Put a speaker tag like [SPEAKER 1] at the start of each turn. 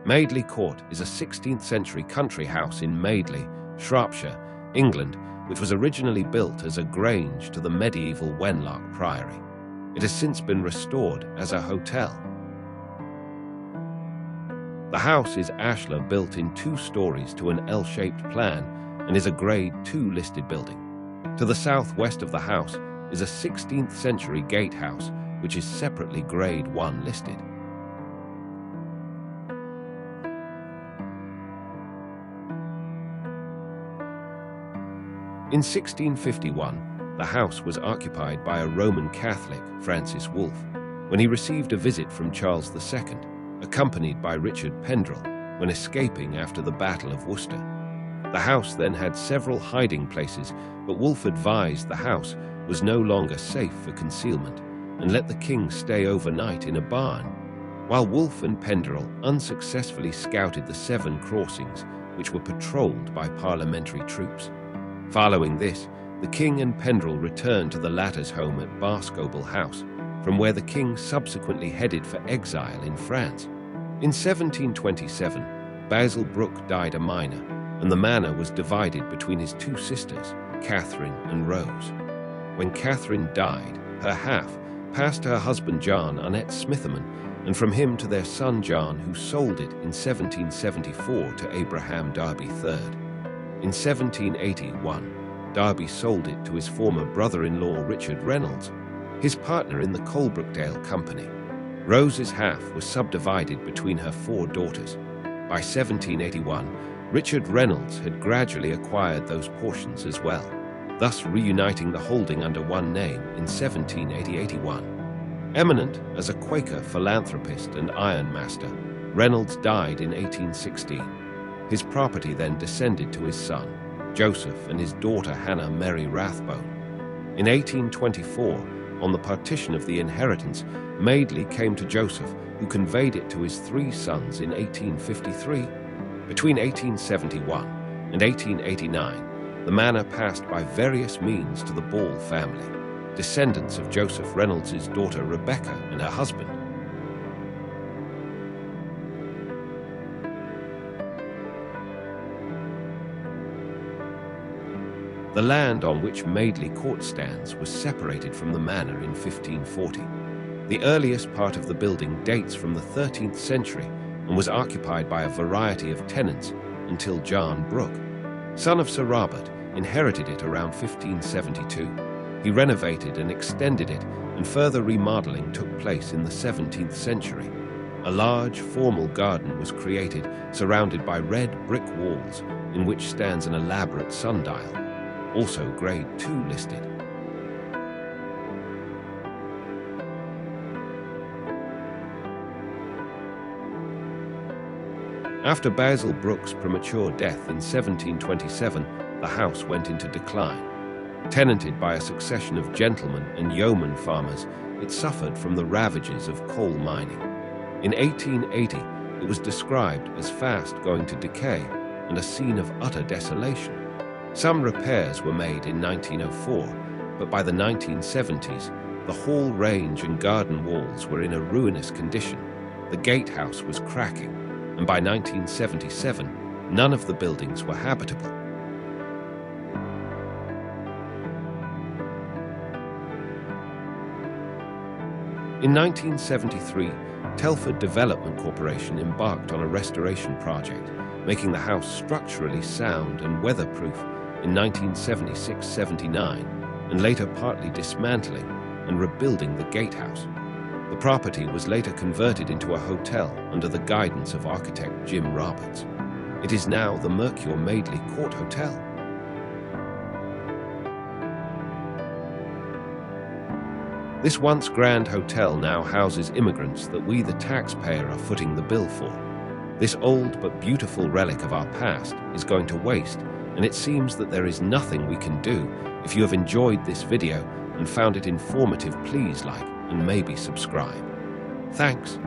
[SPEAKER 1] Madeley Court is a 16th century country house in Madeley, Shropshire, England, which was originally built as a grange to the medieval Wenlock Priory. It has since been restored as a hotel. The house is ashlar built in 2 stories to an L-shaped plan and is a Grade II listed building. To the southwest of the house is a 16th century gatehouse, which is separately Grade I listed. In 1651, the house was occupied by a Roman Catholic, Francis Wolfe, when he received a visit from Charles II, accompanied by Richard Pendrell, when escaping after the Battle of Worcester. The house then had several hiding places, but Wolfe advised the house was no longer safe for concealment and let the king stay overnight in a barn, while Wolfe and Pendrell unsuccessfully scouted the 7 crossings which were patrolled by parliamentary troops. Following this, the king and Pendrell returned to the latter's home at Boscobel House, from where the king subsequently headed for exile in France. In 1727, Basil Brooke died a minor, and the manor was divided between his 2 sisters, Catherine and Rose. When Catherine died, her half passed to her husband John Arnett Smitherman, and from him to their son John, who sold it in 1774 to Abraham Darby III. In 1781, Darby sold it to his former brother-in-law Richard Reynolds, his partner in the Coalbrookdale Company. Rose's half was subdivided between her 4 daughters. By 1781, Richard Reynolds had gradually acquired those portions as well, thus reuniting the holding under one name in 1781. Eminent as a Quaker philanthropist and ironmaster, Reynolds died in 1816. His property then descended to his son, Joseph, and his daughter Hannah Mary Rathbone. In 1824, on the partition of the inheritance, Madeley came to Joseph, who conveyed it to his 3 sons in 1853. Between 1871 and 1889, the manor passed by various means to the Ball family, descendants of Joseph Reynolds' daughter Rebecca and her husband. The land on which Madeley Court stands was separated from the manor in 1540. The earliest part of the building dates from the 13th century and was occupied by a variety of tenants until John Brooke, son of Sir Robert, inherited it around 1572. He renovated and extended it, and further remodeling took place in the 17th century. A large, formal garden was created, surrounded by red brick walls, in which stands an elaborate sundial, also Grade II listed. After Basil Brooke's premature death in 1727, the house went into decline. Tenanted by a succession of gentlemen and yeoman farmers, it suffered from the ravages of coal mining. In 1880, it was described as fast going to decay and a scene of utter desolation. Some repairs were made in 1904, but by the 1970s, the hall range and garden walls were in a ruinous condition. The gatehouse was cracking, and by 1977, none of the buildings were habitable. In 1973, Telford Development Corporation embarked on a restoration project, making the house structurally sound and weatherproof in 1976-79, and later partly dismantling and rebuilding the gatehouse. The property was later converted into a hotel under the guidance of architect Jim Roberts. It is now the Mercure Madeley Court Hotel. This once grand hotel now houses immigrants that we, the taxpayer, are footing the bill for. This old but beautiful relic of our past is going to waste, and it seems that there is nothing we can do. If you have enjoyed this video and found it informative, please like and maybe subscribe. Thanks.